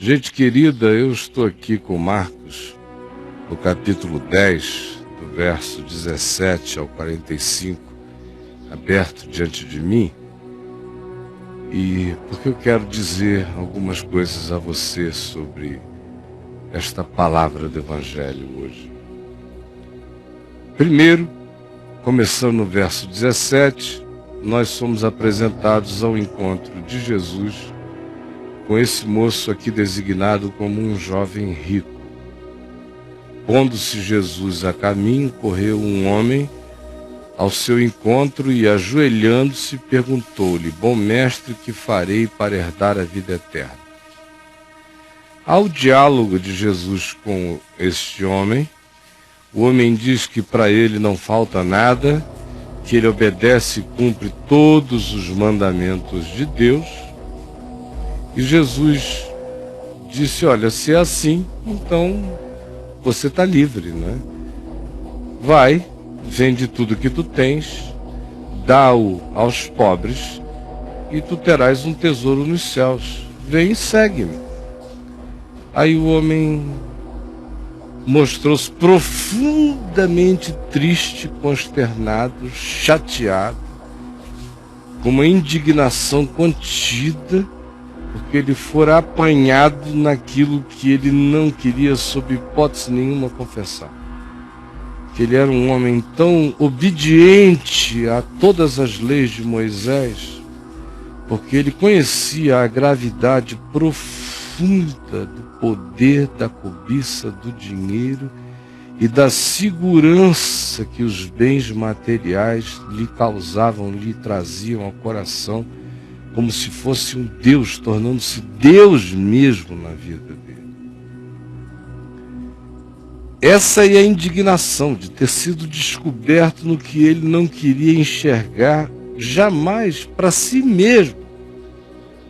Gente querida, eu estou aqui com Marcos, no capítulo 10, do verso 17 ao 45, aberto diante de mim, e porque eu quero dizer algumas coisas a você sobre esta palavra do Evangelho hoje. Primeiro, começando no verso 17, nós somos apresentados ao encontro de Jesus com esse moço aqui designado como um jovem rico. Pondo-se Jesus a caminho, correu um homem ao seu encontro e, ajoelhando-se, perguntou-lhe: Bom mestre, que farei para herdar a vida eterna? Ao diálogo de Jesus com este homem, o homem diz que para ele não falta nada, que ele obedece e cumpre todos os mandamentos de Deus. E Jesus disse: olha, se é assim, então você está livre, né? Vai, vende tudo que tu tens, dá-o aos pobres e tu terás um tesouro nos céus. Vem e segue-me. Aí o homem mostrou-se profundamente triste, consternado, chateado, com uma indignação contida, porque ele fora apanhado naquilo que ele não queria, sob hipótese nenhuma, confessar. Que ele era um homem tão obediente a todas as leis de Moisés, porque ele conhecia a gravidade profunda do poder da cobiça do dinheiro e da segurança que os bens materiais lhe causavam, lhe traziam ao coração, como se fosse um Deus, tornando-se Deus mesmo na vida dele. Essa é a indignação de ter sido descoberto no que ele não queria enxergar jamais para si mesmo,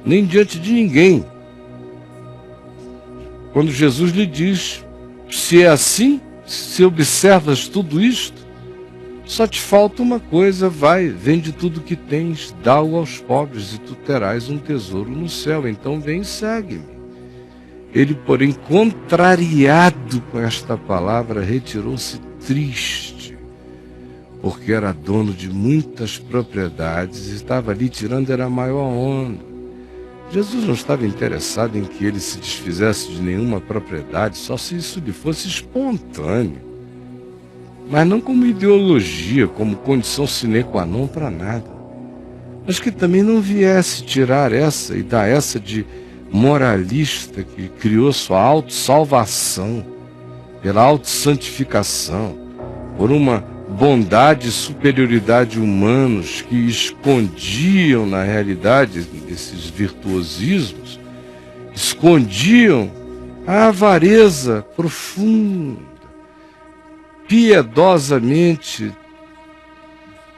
nem diante de ninguém. Quando Jesus lhe diz: se é assim, se observas tudo isto, só te falta uma coisa, vai, vende tudo que tens, dá-o aos pobres e tu terás um tesouro no céu, então vem e segue-me. Ele, porém, contrariado com esta palavra, retirou-se triste, porque era dono de muitas propriedades e estava ali tirando era a maior onda. Jesus não estava interessado em que ele se desfizesse de nenhuma propriedade, só se isso lhe fosse espontâneo, mas não como ideologia, como condição sine qua non para nada. Mas que também não viesse tirar essa e dar essa de moralista que criou sua autossalvação, pela autossantificação, por uma bondade e superioridade humanos que escondiam na realidade desses virtuosismos, escondiam a avareza profunda, piedosamente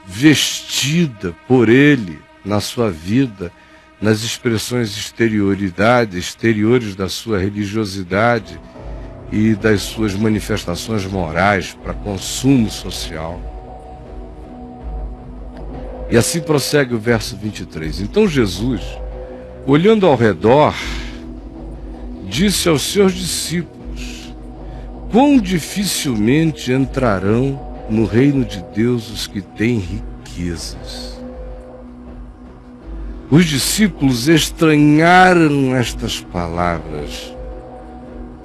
vestida por ele na sua vida, nas expressões exteriores da sua religiosidade e das suas manifestações morais para consumo social. E assim prossegue o verso 23. Então Jesus, olhando ao redor, disse aos seus discípulos: quão dificilmente entrarão no reino de Deus os que têm riquezas. Os discípulos estranharam estas palavras,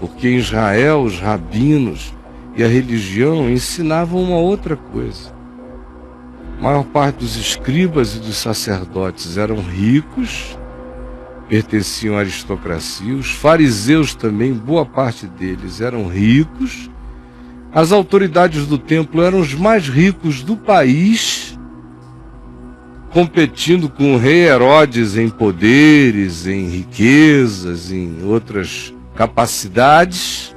porque em Israel os rabinos e a religião ensinavam uma outra coisa. A maior parte dos escribas e dos sacerdotes eram ricos, pertenciam à aristocracia. Os fariseus também, boa parte deles, eram ricos. As autoridades do templo eram os mais ricos do país, competindo com o rei Herodes em poderes, em riquezas, em outras capacidades,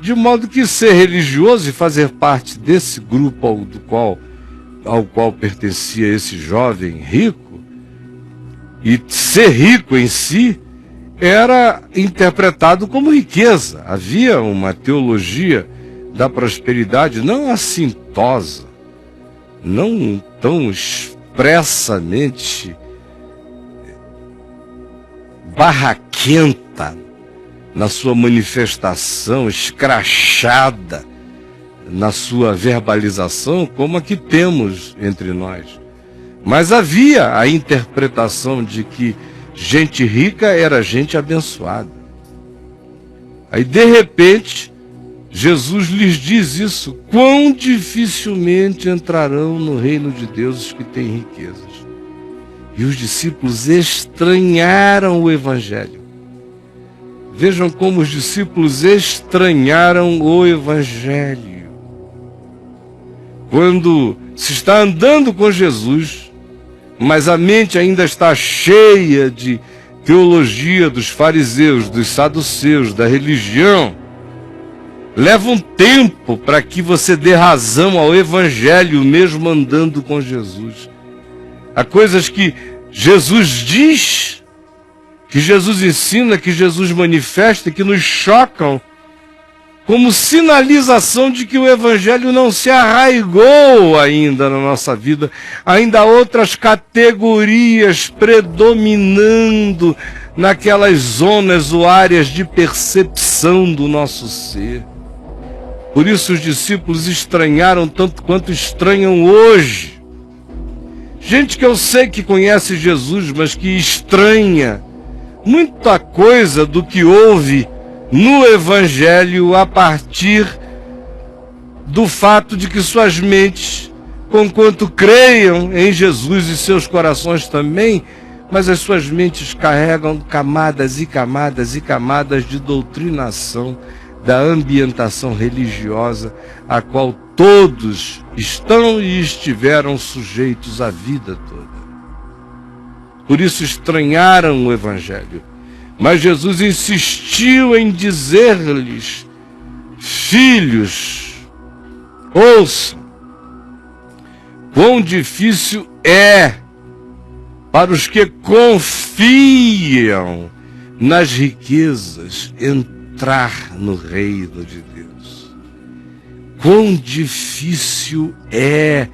de modo que ser religioso e fazer parte desse grupo ao qual pertencia esse jovem rico, e ser rico em si, era interpretado como riqueza. Havia uma teologia da prosperidade não assintosa, não tão expressamente barraquenta, na sua manifestação escrachada, na sua verbalização, como a que temos entre nós. Mas havia a interpretação de que gente rica era gente abençoada. Aí, de repente, Jesus lhes diz isso: quão dificilmente entrarão no reino de Deus os que têm riquezas. E os discípulos estranharam o Evangelho. Vejam como os discípulos estranharam o Evangelho. Quando se está andando com Jesus, mas a mente ainda está cheia de teologia dos fariseus, dos saduceus, da religião, leva um tempo para que você dê razão ao Evangelho, mesmo andando com Jesus. Há coisas que Jesus diz, que Jesus ensina, que Jesus manifesta, que nos chocam, como sinalização de que o Evangelho não se arraigou ainda na nossa vida. Ainda há outras categorias predominando naquelas zonas ou áreas de percepção do nosso ser. Por isso os discípulos estranharam tanto quanto estranham hoje. Gente que eu sei que conhece Jesus, mas que estranha muita coisa do que ouve no Evangelho a partir do fato de que suas mentes, conquanto creiam em Jesus e seus corações também, mas as suas mentes carregam camadas e camadas e camadas de doutrinação da ambientação religiosa a qual todos estão e estiveram sujeitos a vida toda. Por isso estranharam o Evangelho. Mas Jesus insistiu em dizer-lhes: filhos, ouçam, quão difícil é para os que confiam nas riquezas entrar no reino de Deus. Quão difícil é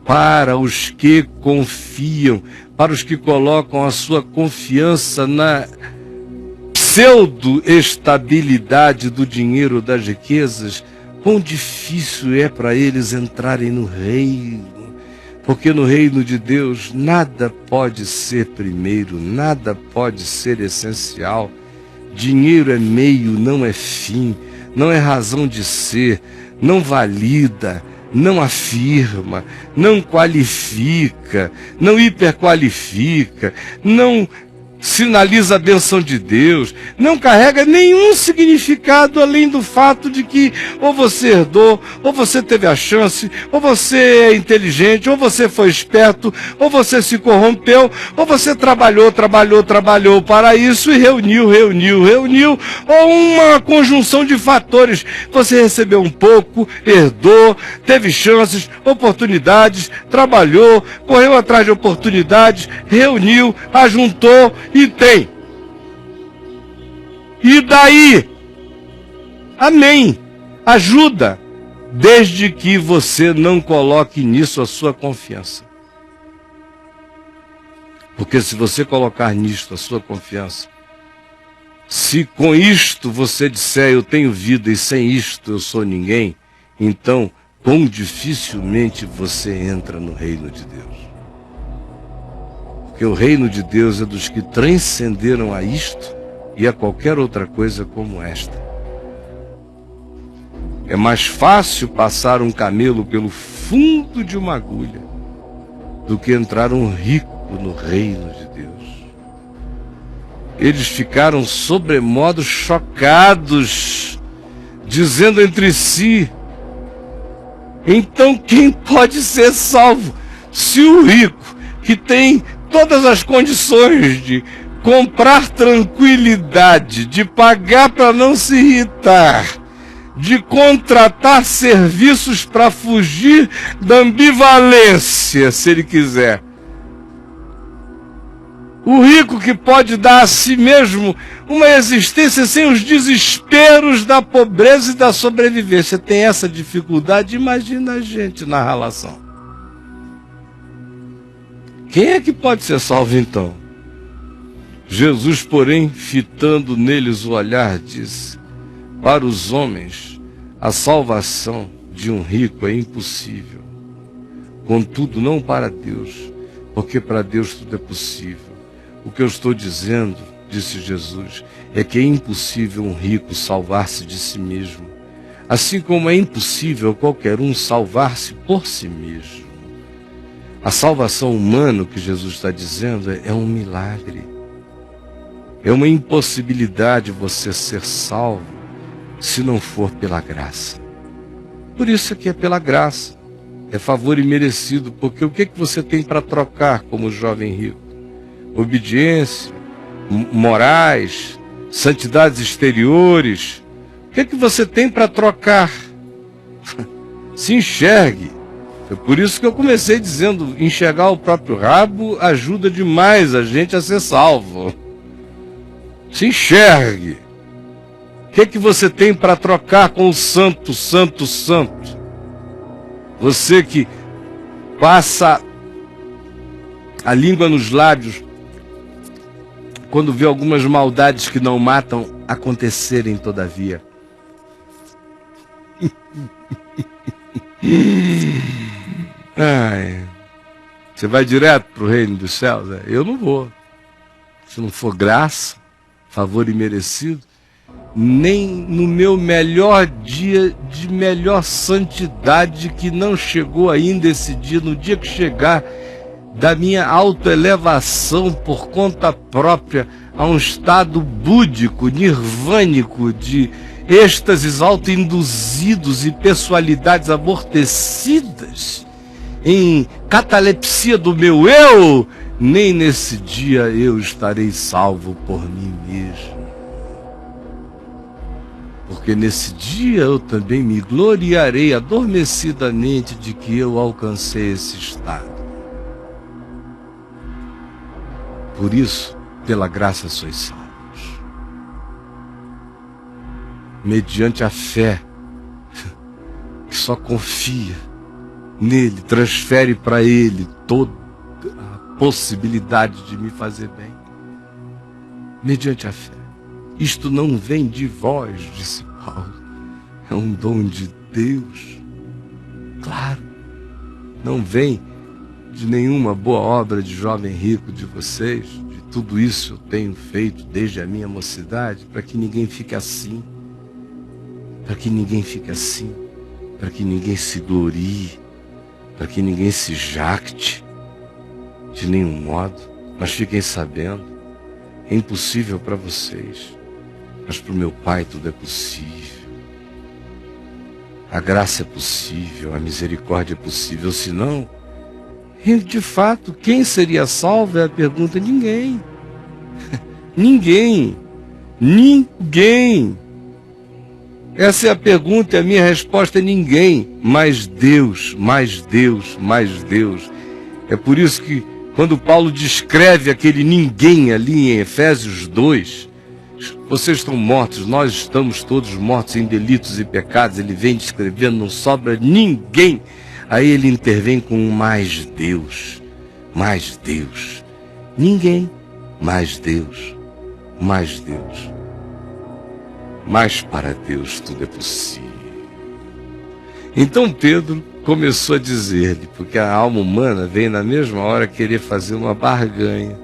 para os que confiam, para os que colocam a sua confiança na pseudo-estabilidade do dinheiro, das riquezas, quão difícil é para eles entrarem no reino. Porque no reino de Deus nada pode ser primeiro, nada pode ser essencial. Dinheiro é meio, não é fim, não é razão de ser, não valida, não afirma, não qualifica, não hiperqualifica, não sinaliza a bênção de Deus, não carrega nenhum significado além do fato de que ou você herdou, ou você teve a chance, ou você é inteligente, ou você foi esperto, ou você se corrompeu, ou você trabalhou para isso e reuniu, ou uma conjunção de fatores. Você recebeu um pouco, herdou, teve chances, oportunidades, trabalhou, correu atrás de oportunidades, reuniu, ajuntou e tem. E daí? Amém. Ajuda, desde que você não coloque nisso a sua confiança. Porque se você colocar nisto a sua confiança, se com isto você disser eu tenho vida e sem isto eu sou ninguém, então quão dificilmente você entra no reino de Deus. Porque o reino de Deus é dos que transcenderam a isto e a qualquer outra coisa como esta. É mais fácil passar um camelo pelo fundo de uma agulha do que entrar um rico no reino de Deus. Eles ficaram sobremodo chocados, dizendo entre si: então quem pode ser salvo? Se o rico, que tem todas as condições de comprar tranquilidade, de pagar para não se irritar, de contratar serviços para fugir da ambivalência, se ele quiser. O rico que pode dar a si mesmo uma existência sem os desesperos da pobreza e da sobrevivência, tem essa dificuldade, imagina a gente na relação. Quem é que pode ser salvo então? Jesus, porém, fitando neles o olhar, disse: para os homens, a salvação de um rico é impossível. Contudo, não para Deus, porque para Deus tudo é possível. O que eu estou dizendo, disse Jesus, é que é impossível um rico salvar-se de si mesmo, assim como é impossível qualquer um salvar-se por si mesmo. A salvação humana, que Jesus está dizendo, é um milagre. É uma impossibilidade você ser salvo se não for pela graça. Por isso é que é pela graça. É favor imerecido, porque o que você tem para trocar como jovem rico? Obediência, morais, santidades exteriores. O que você tem para trocar? Se enxergue. É por isso que eu comecei dizendo, enxergar o próprio rabo ajuda demais a gente a ser salvo. Se enxergue. O que você tem para trocar com o santo, santo, santo? Você que passa a língua nos lábios quando vê algumas maldades que não matam acontecerem todavia. Ai, você vai direto para o reino dos céus? Eu não vou. Se não for graça, favor imerecido, nem no meu melhor dia de melhor santidade, que não chegou ainda esse dia, no dia que chegar, da minha autoelevação por conta própria a um estado búdico, nirvânico, de êxtases autoinduzidos e pessoalidades amortecidas, em catalepsia do meu eu, nem nesse dia eu estarei salvo por mim mesmo. Porque nesse dia eu também me gloriarei adormecidamente de que eu alcancei esse estado. Por isso, pela graça sois salvos. Mediante a fé, que só confia nele, transfere para ele toda a possibilidade de me fazer bem. Mediante a fé. Isto não vem de vós, disse Paulo. É um dom de Deus. Claro, não vem de nenhuma boa obra de jovem rico de vocês. De tudo isso eu tenho feito desde a minha mocidade, para que ninguém fique assim. Para que ninguém fique assim. Para que ninguém se glorie. Para que ninguém se jacte. De nenhum modo. Mas fiquem sabendo, é impossível para vocês. Mas para o meu Pai tudo é possível. A graça é possível, a misericórdia é possível. Senão, de fato, quem seria salvo é a pergunta. Ninguém. Ninguém. Ninguém. Essa é a pergunta e a minha resposta é ninguém. Mas Deus, mais Deus, mais Deus. É por isso que quando Paulo descreve aquele ninguém ali em Efésios 2, vocês estão mortos, nós estamos todos mortos em delitos e pecados. Ele vem descrevendo, não sobra ninguém. Aí ele intervém com mais Deus, mais Deus. Ninguém, mais Deus, mais Deus. Mas para Deus tudo é possível. Então Pedro começou a dizer-lhe, porque a alma humana vem na mesma hora querer fazer uma barganha.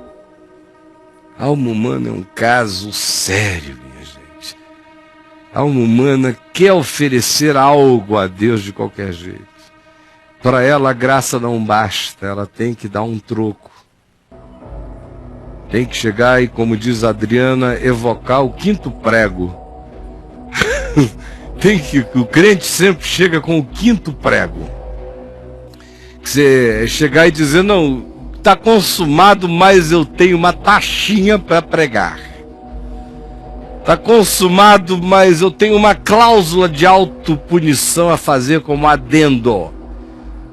A alma humana é um caso sério, minha gente. A alma humana quer oferecer algo a Deus de qualquer jeito. Para ela a graça não basta, ela tem que dar um troco. Tem que chegar e, como diz a Adriana, evocar o quinto prego. O crente sempre chega com o quinto prego. Você chegar e dizer, não, está consumado, mas eu tenho uma taxinha para pregar. Está consumado, mas eu tenho uma cláusula de autopunição a fazer como adendo.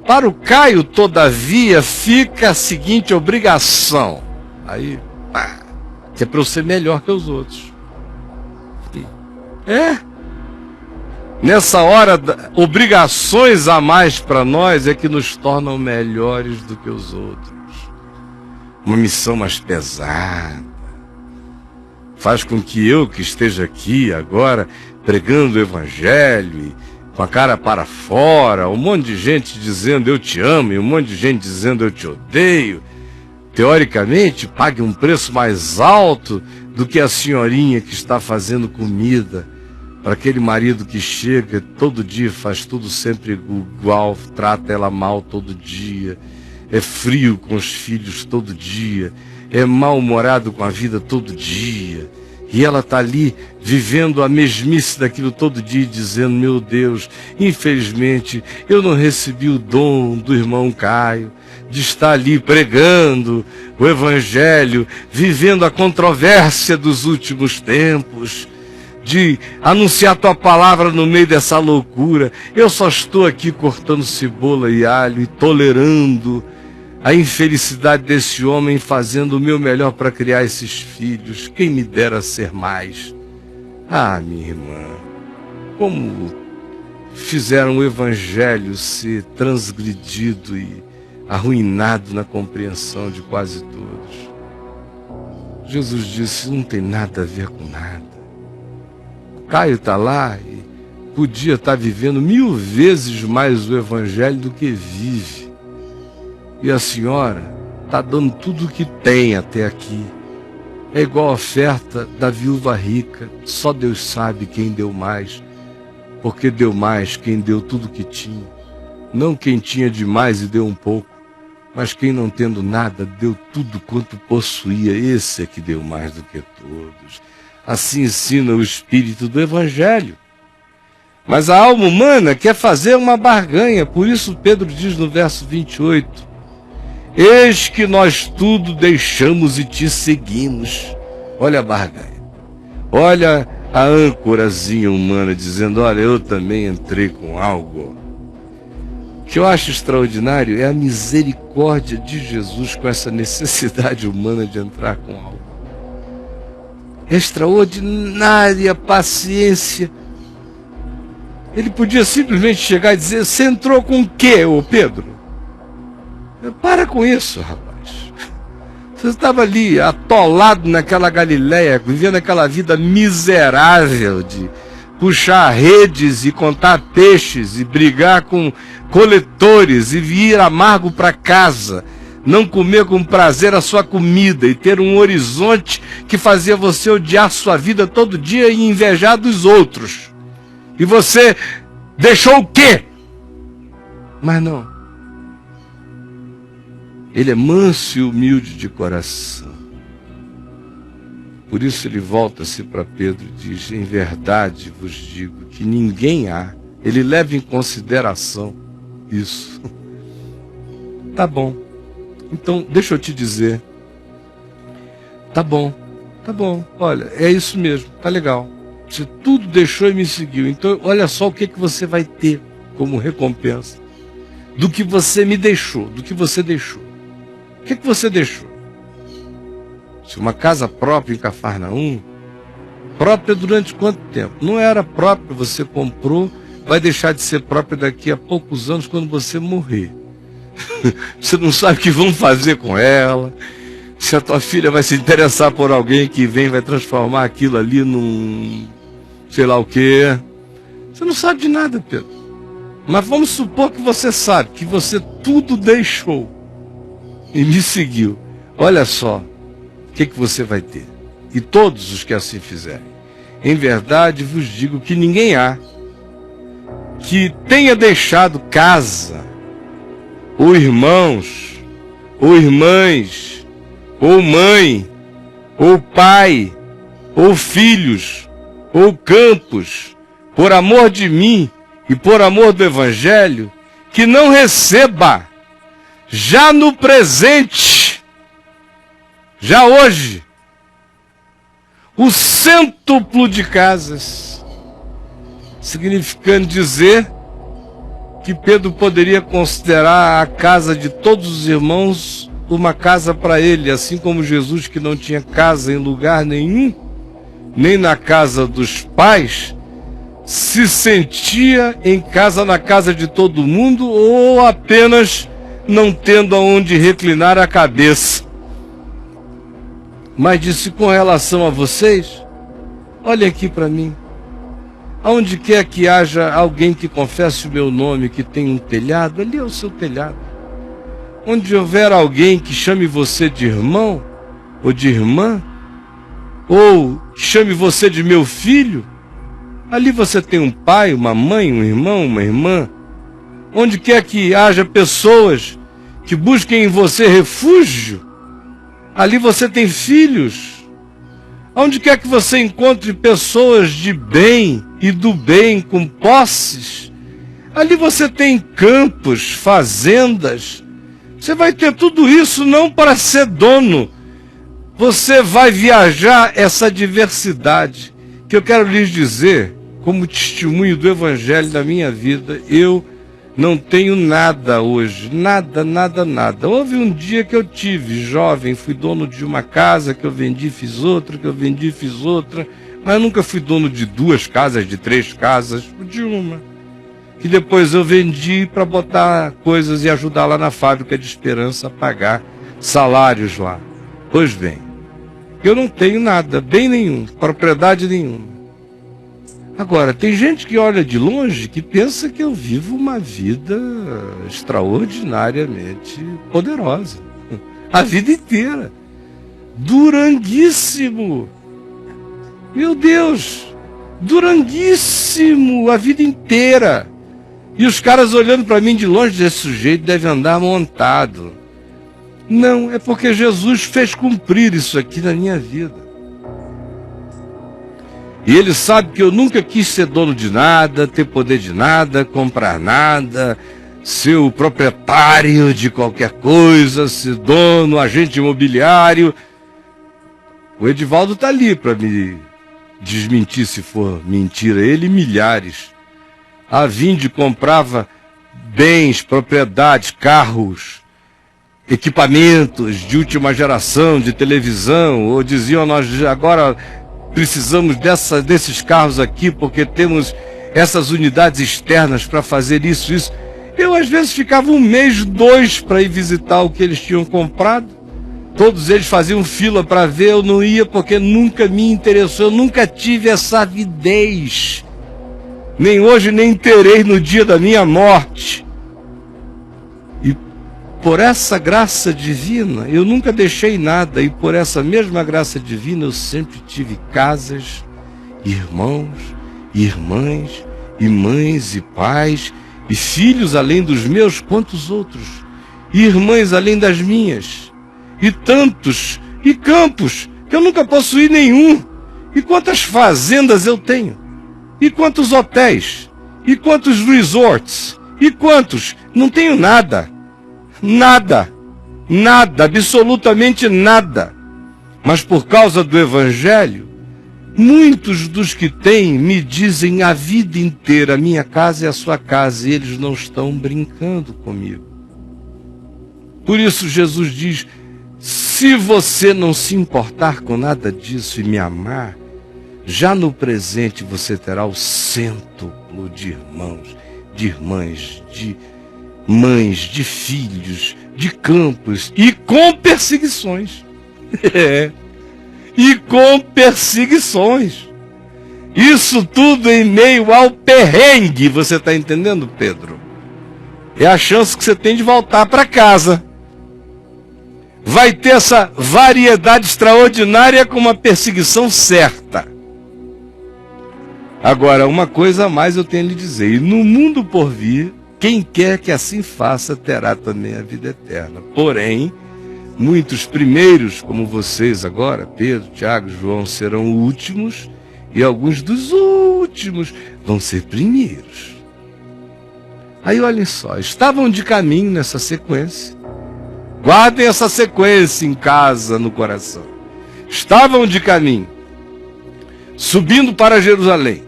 Para o Caio, todavia, fica a seguinte obrigação. Aí, que é para eu ser melhor que os outros. Nessa hora, obrigações a mais para nós é que nos tornam melhores do que os outros. Uma missão mais pesada. faz com que eu, que esteja aqui agora, pregando o Evangelho, e com a cara para fora, um monte de gente dizendo eu te amo, e um monte de gente dizendo eu te odeio, teoricamente, pague um preço mais alto do que a senhorinha que está fazendo comida para aquele marido que chega todo dia, faz tudo sempre igual, trata ela mal todo dia, é frio com os filhos todo dia, é mal-humorado com a vida todo dia, e ela está ali vivendo a mesmice daquilo todo dia, dizendo, meu Deus, infelizmente eu não recebi o dom do irmão Caio, de estar ali pregando o Evangelho, vivendo a controvérsia dos últimos tempos, de anunciar tua palavra no meio dessa loucura. Eu só estou aqui cortando cebola e alho e tolerando a infelicidade desse homem, fazendo o meu melhor para criar esses filhos. Quem me dera ser mais. Ah, minha irmã, como fizeram o Evangelho ser transgredido e arruinado na compreensão de quase todos. Jesus disse, não tem nada a ver com nada. O Caio está lá e podia estar vivendo 1000 vezes mais o Evangelho do que vive. E a senhora está dando tudo o que tem até aqui. É igual a oferta da viúva rica. Só Deus sabe quem deu mais. Porque deu mais quem deu tudo o que tinha. Não quem tinha demais e deu um pouco. Mas quem não tendo nada, deu tudo quanto possuía, esse é que deu mais do que todos. Assim ensina o espírito do Evangelho. Mas a alma humana quer fazer uma barganha, por isso Pedro diz no verso 28, eis que nós tudo deixamos e te seguimos. Olha a barganha. Olha a âncorazinha humana dizendo, olha, eu também entrei com algo. O que eu acho extraordinário é a misericórdia de Jesus com essa necessidade humana de entrar com algo. Extraordinária paciência. Ele podia simplesmente chegar e dizer, você entrou com o quê, ô Pedro? Para com isso, rapaz. Você estava ali, atolado naquela Galileia, vivendo aquela vida miserável de puxar redes e contar peixes e brigar com coletores e vir amargo para casa, não comer com prazer a sua comida e ter um horizonte que fazia você odiar sua vida todo dia e invejar dos outros. E você deixou o quê? Mas não. Ele é manso e humilde de coração. Por isso ele volta-se para Pedro e diz, em verdade vos digo que ninguém há. Ele leva em consideração isso. Tá bom. Então, deixa eu te dizer. Tá bom. Olha, é isso mesmo. Tá legal. Você tudo deixou e me seguiu. Então, olha só o que você vai ter como recompensa. Do que você me deixou. Do que você deixou. O que você deixou? Se uma casa própria em Cafarnaum, própria durante quanto tempo? Não era própria, você comprou, vai deixar de ser própria daqui a poucos anos quando você morrer. Você não sabe o que vão fazer com ela, se a tua filha vai se interessar por alguém que vai transformar aquilo ali num sei lá o quê. Você não sabe de nada, Pedro. Mas vamos supor que você sabe, que você tudo deixou e me seguiu. Olha só. O que você vai ter? E todos os que assim fizerem. Em verdade vos digo que ninguém há que tenha deixado casa, ou irmãos, ou irmãs, ou mãe, ou pai, ou filhos, ou campos, por amor de mim e por amor do Evangelho, que não receba, já no presente, já hoje, o cêntuplo de casas, significando dizer que Pedro poderia considerar a casa de todos os irmãos uma casa para ele, assim como Jesus, que não tinha casa em lugar nenhum, nem na casa dos pais, se sentia em casa na casa de todo mundo, ou apenas não tendo aonde reclinar a cabeça. Mas disse: com relação a vocês, olhem aqui para mim. Aonde quer que haja alguém que confesse o meu nome, que tem um telhado, ali é o seu telhado. Onde houver alguém que chame você de irmão ou de irmã, ou chame você de meu filho, ali você tem um pai, uma mãe, um irmão, uma irmã. Onde quer que haja pessoas que busquem em você refúgio, ali você tem filhos. Onde quer que você encontre pessoas de bem e do bem com posses, ali você tem campos, fazendas. Você vai ter tudo isso não para ser dono. Você vai viajar essa diversidade. Que eu quero lhes dizer, como testemunho do Evangelho da minha vida, eu não tenho nada hoje, nada. Houve um dia que eu tive, jovem, fui dono de uma casa, que eu vendi, fiz outra, mas eu nunca fui dono de 2 casas, de 3 casas, de uma. Que depois eu vendi para botar coisas e ajudar lá na fábrica de Esperança a pagar salários lá. Pois bem, eu não tenho nada, bem nenhum, propriedade nenhuma. Agora, tem gente que olha de longe que pensa que eu vivo uma vida extraordinariamente poderosa. A vida inteira. Duranguíssimo. Meu Deus, duranguíssimo, a vida inteira. E os caras olhando para mim de longe, esse sujeito deve andar montado. Não, é porque Jesus fez cumprir isso aqui na minha vida. E ele sabe que eu nunca quis ser dono de nada, ter poder de nada, comprar nada, ser o proprietário de qualquer coisa, ser dono, agente imobiliário. O Edivaldo está ali para me desmentir se for mentira. Ele e milhares. A Vinde comprava bens, propriedades, carros, equipamentos de última geração, de televisão, ou diziam: nós agora precisamos desses carros aqui porque temos essas unidades externas para fazer isso. Eu às vezes ficava 1 mês, 2 para ir visitar o que eles tinham comprado. Todos eles faziam fila para ver, eu não ia porque nunca me interessou, eu nunca tive essa avidez. Nem hoje, nem terei no dia da minha morte. E por essa graça divina, eu nunca deixei nada, e por essa mesma graça divina eu sempre tive casas, irmãos, irmãs, e mães, e pais, e filhos além dos meus, quantos outros, e irmãs além das minhas, e tantos, e campos, que eu nunca possuí nenhum, e quantas fazendas eu tenho, e quantos hotéis, e quantos resorts, e quantos, não tenho nada. Nada, absolutamente nada. Mas por causa do Evangelho, muitos dos que têm me dizem a vida inteira: minha casa é a sua casa, e eles não estão brincando comigo. Por isso Jesus diz: se você não se importar com nada disso e me amar, já no presente você terá o cêntuplo de irmãos, de irmãs, de mães, de filhos, de campos, e com perseguições. E com perseguições. Isso tudo em meio ao perrengue, você está entendendo, Pedro? É a chance que você tem de voltar para casa. Vai ter essa variedade extraordinária com uma perseguição certa. Agora, uma coisa a mais eu tenho a lhe dizer: e no mundo por vir, quem quer que assim faça terá também a vida eterna. Porém, muitos primeiros, como vocês agora, Pedro, Tiago, João, serão últimos, e alguns dos últimos vão ser primeiros. Aí olhem só, estavam de caminho nessa sequência. Guardem essa sequência em casa, no coração. Estavam de caminho, subindo para Jerusalém.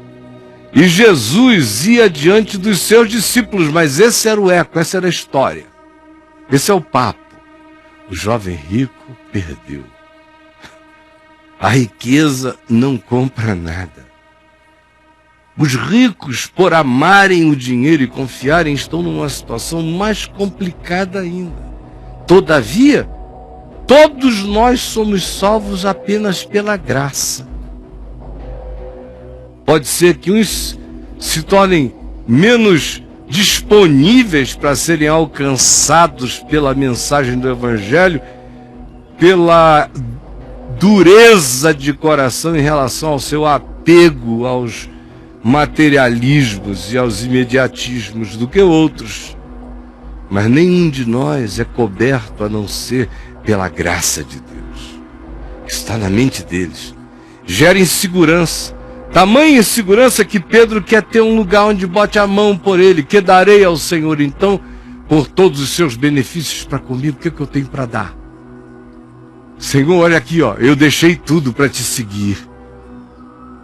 E Jesus ia diante dos seus discípulos, mas esse era o eco, essa era a história. Esse é o papo. O jovem rico perdeu. A riqueza não compra nada. Os ricos, por amarem o dinheiro e confiarem, estão numa situação mais complicada ainda. Todavia, Todos nós somos salvos apenas pela graça. Pode ser que uns se tornem menos disponíveis para serem alcançados pela mensagem do Evangelho, pela dureza de coração em relação ao seu apego aos materialismos e aos imediatismos do que outros. Mas nenhum de nós é coberto a não ser pela graça de Deus, que está na mente deles. Gera insegurança, tamanha insegurança que Pedro quer ter um lugar onde bote a mão por ele. Que darei ao Senhor então por todos os seus benefícios para comigo? O que eu tenho para dar? Senhor, olha aqui, ó, eu deixei tudo para te seguir.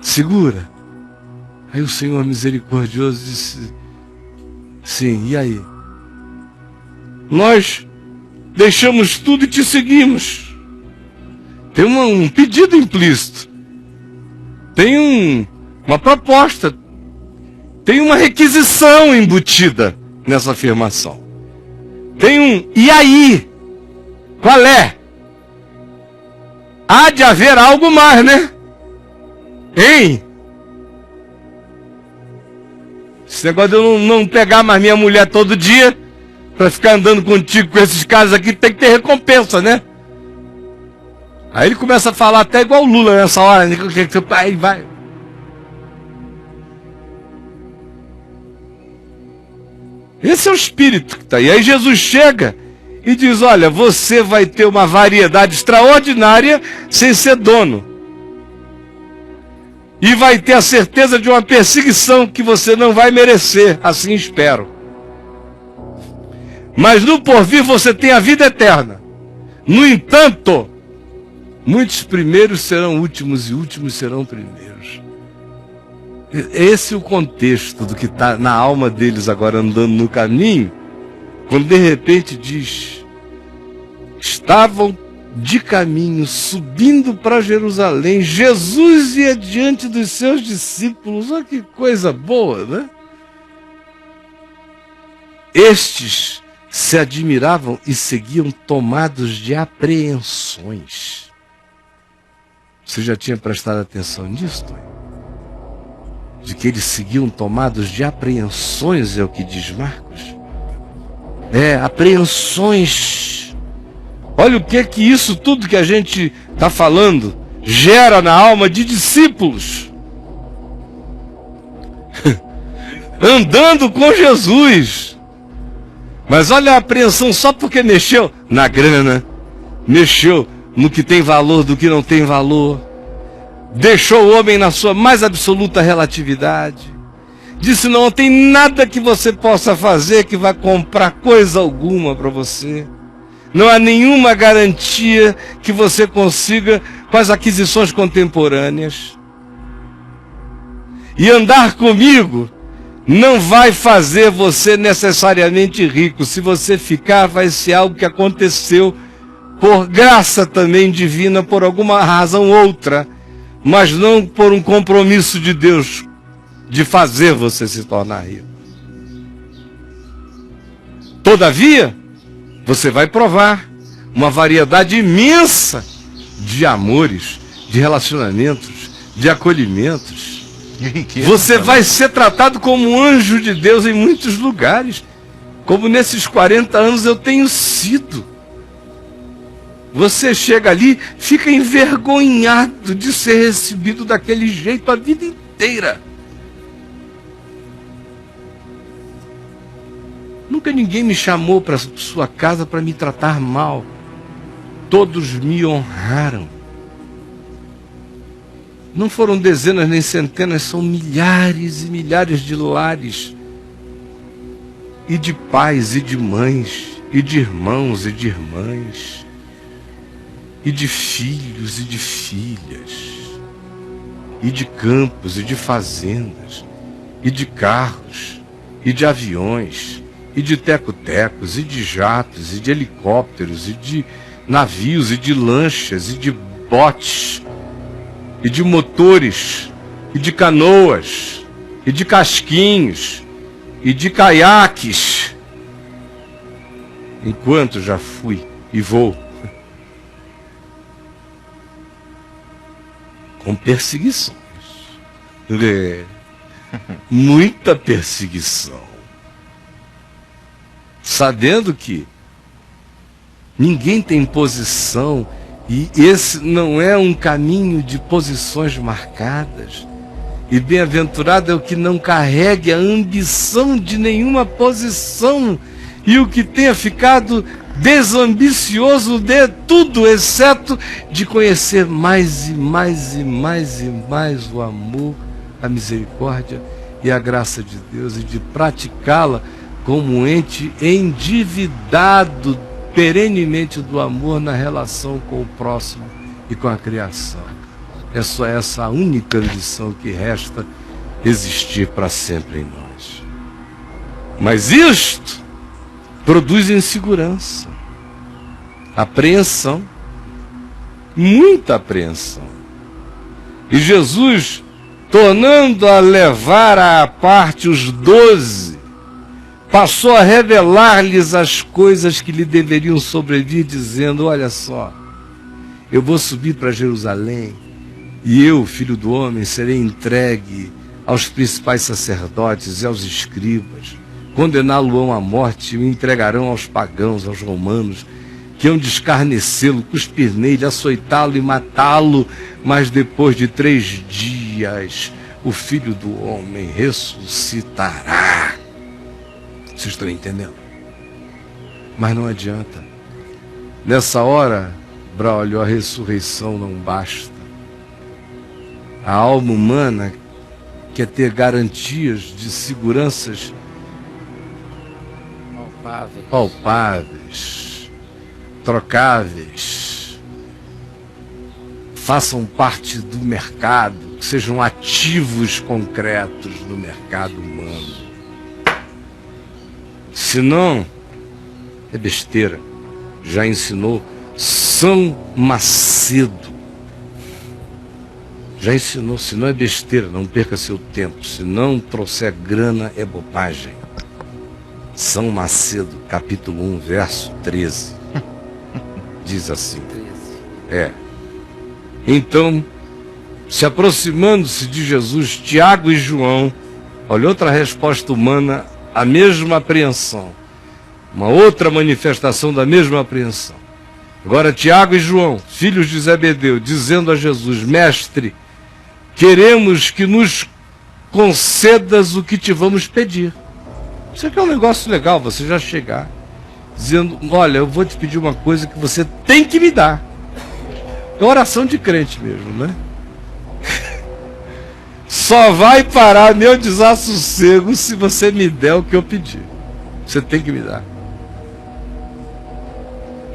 Segura. Aí o Senhor misericordioso disse: sim, e aí? Nós deixamos tudo e te seguimos. Tem um pedido implícito. Tem uma proposta. Tem uma requisição embutida nessa afirmação. Tem e aí? Qual é? Há de haver algo mais, né? Hein? Esse negócio de eu não pegar mais minha mulher todo dia para ficar andando contigo com esses caras aqui, tem que ter recompensa, né? Aí ele começa a falar até igual o Lula nessa hora, né? Aí vai. Esse é o espírito que está aí. Aí Jesus chega e diz: olha, você vai ter uma variedade extraordinária sem ser dono. E vai ter a certeza de uma perseguição que você não vai merecer, assim espero. Mas no porvir você tem a vida eterna. No entanto, muitos primeiros serão últimos e últimos serão primeiros. Esse é o contexto do que está na alma deles agora andando no caminho, quando de repente diz: estavam de caminho, subindo para Jerusalém, Jesus ia diante dos seus discípulos. Olha que coisa boa, né? Estes se admiravam e seguiam tomados de apreensões. Você já tinha prestado atenção nisso, Tony? De que eles seguiam tomados de apreensões, é o que diz Marcos. Apreensões. Olha o que isso tudo que a gente está falando gera na alma de discípulos. Andando com Jesus. Mas olha a apreensão só porque mexeu na grana, mexeu no que tem valor do que não tem valor, deixou o homem na sua mais absoluta relatividade, disse: não tem nada que você possa fazer que vai comprar coisa alguma para você, não há nenhuma garantia que você consiga com as aquisições contemporâneas, e andar comigo não vai fazer você necessariamente rico. Se você ficar, vai ser algo que aconteceu por graça também divina, por alguma razão outra, mas não por um compromisso de Deus de fazer você se tornar rico. Todavia, você vai provar uma variedade imensa de amores, de relacionamentos, de acolhimentos. Você vai ser tratado como um anjo de Deus em muitos lugares, como nesses 40 anos eu tenho sido. Você chega ali, fica envergonhado de ser recebido daquele jeito a vida inteira. Nunca ninguém me chamou para sua casa para me tratar mal. Todos me honraram. Não foram dezenas nem centenas, são milhares e milhares de lares, e de pais e de mães, e de irmãos e de irmãs, e de filhos e de filhas, e de campos e de fazendas, e de carros, e de aviões, e de teco-tecos, e de jatos, e de helicópteros, e de navios, e de lanchas, e de botes, e de motores, e de canoas, e de casquinhos, e de caiaques, enquanto já fui e vou com perseguições. Muita perseguição. Sabendo que ninguém tem posição, e esse não é um caminho de posições marcadas. E bem-aventurado é o que não carregue a ambição de nenhuma posição, e o que tenha ficado desambicioso de tudo, exceto de conhecer mais e mais e mais e mais o amor, a misericórdia e a graça de Deus, e de praticá-la como um ente endividado perenemente do amor na relação com o próximo e com a criação. É só essa a única ambição que resta existir para sempre em nós. Mas isto produz insegurança, apreensão, muita apreensão. E Jesus, tornando a levar à parte os 12, passou a revelar-lhes as coisas que lhe deveriam sobrevir, dizendo: olha só, eu vou subir para Jerusalém, e eu, filho do homem, serei entregue aos principais sacerdotes e aos escribas, condená-lo-ão à morte, e o entregarão aos pagãos, aos romanos, que hão de escarnecê-lo, cuspir nele, açoitá-lo e matá-lo, mas depois de 3 dias o filho do homem ressuscitará. Vocês estão entendendo? Mas não adianta. Nessa hora, Braulio, a ressurreição não basta. A alma humana quer ter garantias de seguranças palpáveis, trocáveis, façam parte do mercado, que sejam ativos concretos no mercado humano. Senão, é besteira. Já ensinou São Macedo. Já ensinou, se não é besteira, não perca seu tempo. Se não trouxer grana, é bobagem. São Macedo, capítulo 1, verso 13. Diz assim. Então, se aproximando-se de Jesus, Tiago e João, olha outra resposta humana, a mesma apreensão. Uma outra manifestação da mesma apreensão. Agora Tiago e João, filhos de Zebedeu, dizendo a Jesus: Mestre, queremos que nos concedas o que te vamos pedir. Isso aqui é um negócio legal, você já chegar dizendo: olha, eu vou te pedir uma coisa que você tem que me dar. É oração de crente mesmo, né? Só vai parar meu desassossego se você me der o que eu pedi. Você tem que me dar.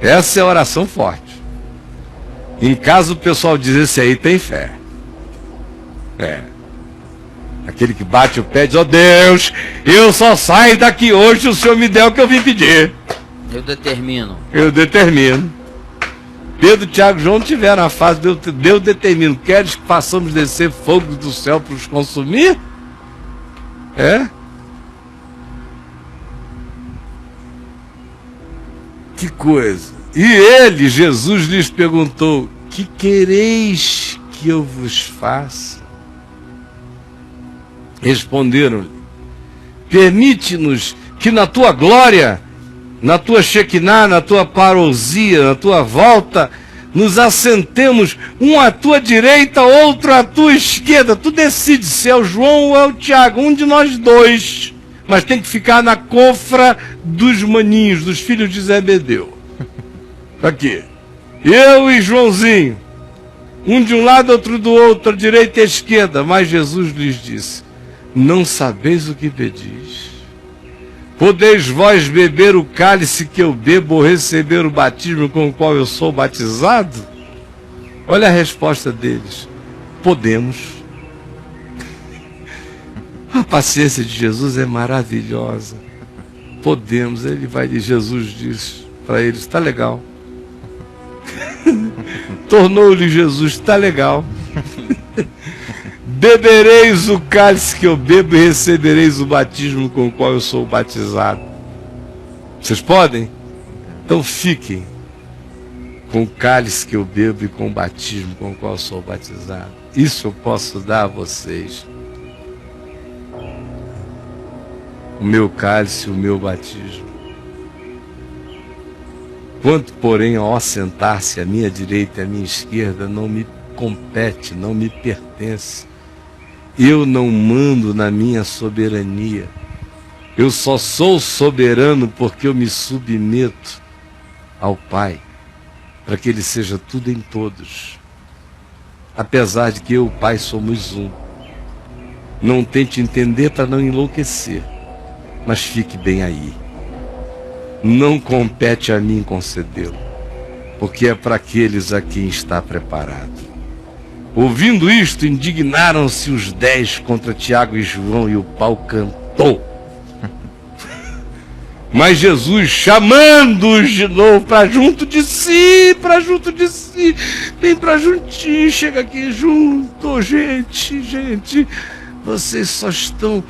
Essa é a oração forte. Em caso o pessoal diz: esse aí tem fé. Aquele que bate o pé e diz: ó Deus, eu só saio daqui hoje se o Senhor me der o que eu vim pedir. Eu determino. Pedro, Tiago e João tiveram a fase de eu determino. Queres que façamos descer fogo do céu para os consumir? Que coisa. E ele, Jesus, lhes perguntou: que quereis que eu vos faça? Responderam-lhe: permite-nos que na tua glória, na tua Shekinah, na tua parousia, na tua volta, nos assentemos, um à tua direita, outro à tua esquerda. Tu decide se é o João ou é o Tiago, um de nós dois. Mas tem que ficar na confra dos maninhos, dos filhos de Zebedeu. Aqui. Eu e Joãozinho. Um de um lado, outro do outro, à direita e à esquerda. Mas Jesus lhes disse: não sabeis o que pedis. Podeis vós beber o cálice que eu bebo ou receber o batismo com o qual eu sou batizado? Olha a resposta deles: podemos. A paciência de Jesus é maravilhosa. Podemos. Jesus diz para eles: está legal. Tornou-lhe Jesus: está legal. Bebereis o cálice que eu bebo e recebereis o batismo com o qual eu sou batizado. Vocês podem? Então fiquem com o cálice que eu bebo e com o batismo com o qual eu sou batizado. isso eu posso dar a vocês. O meu cálice, o meu batismo. Quanto, porém, ao assentar-se à minha direita e à minha esquerda, não me compete, não me pertence. Eu não mando na minha soberania. Eu só sou soberano porque eu me submeto ao Pai, para que Ele seja tudo em todos. Apesar de que eu e o Pai somos um. Não tente entender para não enlouquecer, mas fique bem aí. Não compete a mim concedê-lo, porque é para aqueles a quem está preparado. Ouvindo isto, indignaram-se os 10 contra Tiago e João, e o pau cantou. Mas Jesus, chamando-os de novo para junto de si, vem para juntinho, chega aqui junto, gente, vocês só estão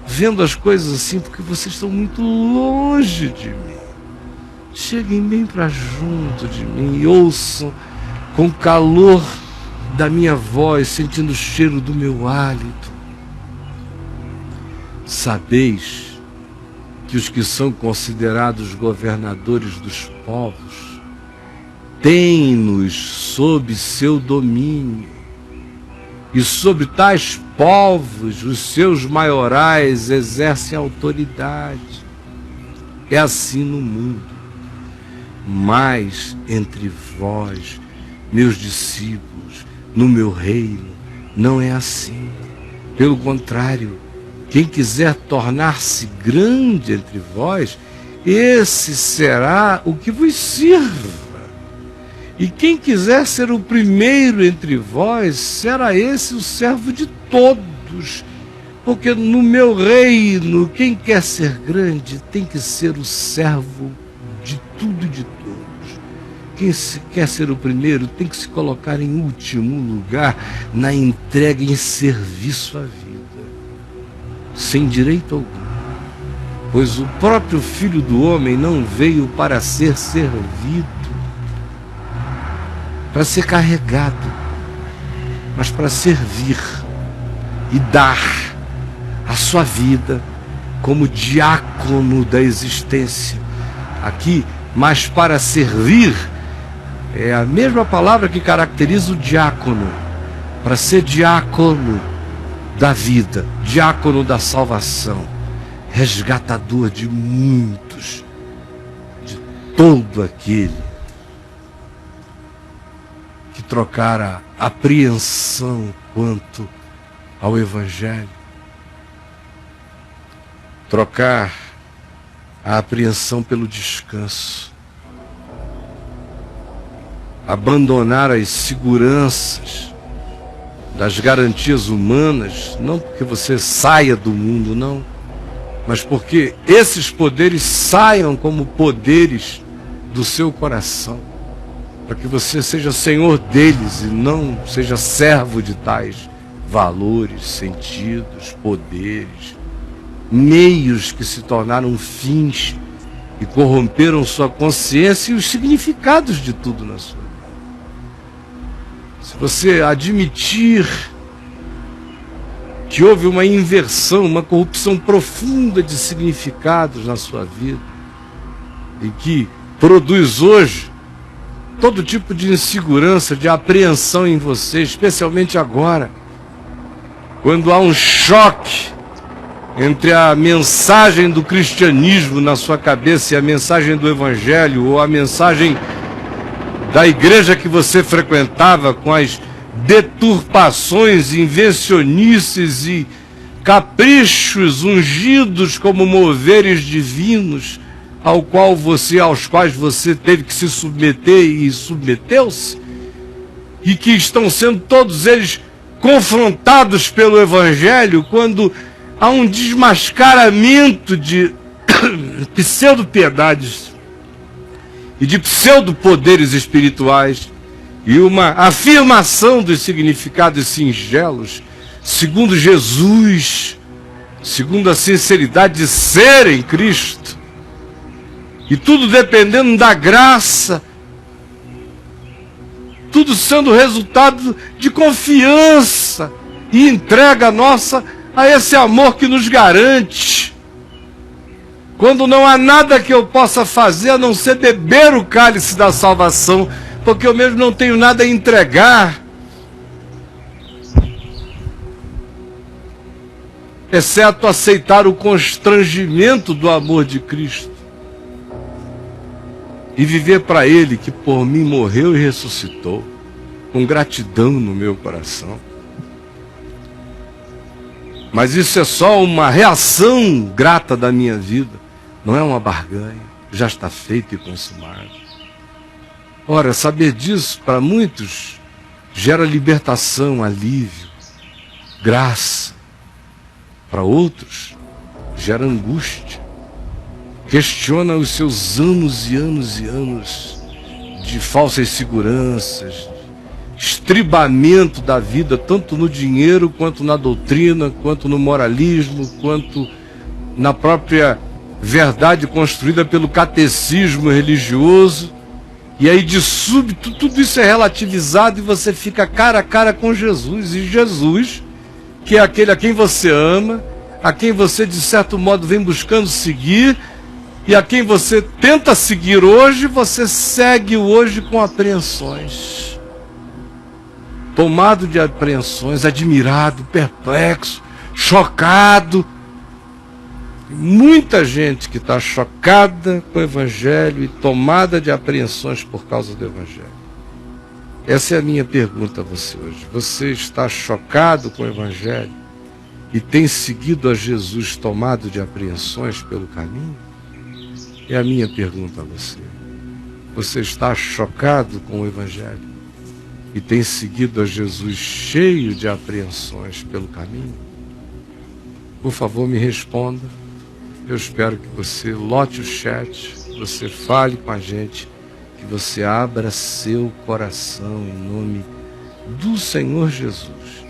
vendo as coisas assim porque vocês estão muito longe de mim. Cheguem bem para junto de mim e ouçam com o calor da minha voz, sentindo o cheiro do meu hálito. Sabeis que os que são considerados governadores dos povos têm-nos sob seu domínio, e sobre tais povos os seus maiorais exercem autoridade. É assim no mundo. Mas entre vós, meus discípulos, no meu reino, não é assim. Pelo contrário, quem quiser tornar-se grande entre vós, esse será o que vos sirva. E quem quiser ser o primeiro entre vós, será esse o servo de todos. Porque no meu reino, quem quer ser grande tem que ser o servo de tudo e de todos. Quem quer ser o primeiro tem que se colocar em último lugar na entrega em serviço à vida, sem direito algum. Pois o próprio Filho do Homem não veio para ser servido, para ser carregado, mas para servir e dar a sua vida como diácono da existência. Aqui, mas para servir, é a mesma palavra que caracteriza o diácono, para ser diácono da vida, diácono da salvação, resgatador de muitos, de todo aquele que trocara apreensão quanto ao Evangelho. Trocar a apreensão pelo descanso. Abandonar as seguranças das garantias humanas, não porque você saia do mundo, não, mas porque esses poderes saiam como poderes do seu coração, para que você seja senhor deles e não seja servo de tais valores, sentidos, poderes, meios que se tornaram fins e corromperam sua consciência e os significados de tudo na sua vida. Se você admitir que houve uma inversão, uma corrupção profunda de significados na sua vida e que produz hoje todo tipo de insegurança, de apreensão em você, especialmente agora, quando há um choque entre a mensagem do cristianismo na sua cabeça e a mensagem do Evangelho, ou a mensagem da igreja que você frequentava, com as deturpações, invencionices e caprichos ungidos como moveres divinos, aos quais você teve que se submeter e submeteu-se, e que estão sendo todos eles confrontados pelo Evangelho, quando há um desmascaramento de pseudo-piedades e de pseudo-poderes espirituais, e uma afirmação dos significados singelos, segundo Jesus, segundo a sinceridade de ser em Cristo, e tudo dependendo da graça tudo sendo resultado de confiança e entrega nossa a esse amor que nos garante. Quando não há nada que eu possa fazer a não ser beber o cálice da salvação, porque eu mesmo não tenho nada a entregar, exceto aceitar o constrangimento do amor de Cristo e viver para Ele que por mim morreu e ressuscitou, com gratidão no meu coração. Mas isso é só uma reação grata da minha vida, não é uma barganha, já está feito e consumado. Ora, saber disso para muitos gera libertação, alívio, graça. Para outros, gera angústia. Questiona os seus anos e anos e anos de falsas seguranças, estribamento da vida, tanto no dinheiro, quanto na doutrina, quanto no moralismo, quanto na própria verdade construída pelo catecismo religioso. E aí, de súbito, tudo isso é relativizado e você fica cara a cara com Jesus. E Jesus, que é aquele a quem você ama, a quem você, de certo modo, vem buscando seguir, e a quem você tenta seguir hoje, você segue hoje com apreensões. Tomado de apreensões, admirado, perplexo, chocado. Muita gente que está chocada com o Evangelho e tomada de apreensões por causa do Evangelho. Essa é a minha pergunta a você hoje. Você está chocado com o Evangelho e tem seguido a Jesus tomado de apreensões pelo caminho? É a minha pergunta a você. Você está chocado com o Evangelho e tem seguido a Jesus cheio de apreensões pelo caminho? Por favor, me responda. Eu espero que você lote o chat, você fale com a gente, que você abra seu coração em nome do Senhor Jesus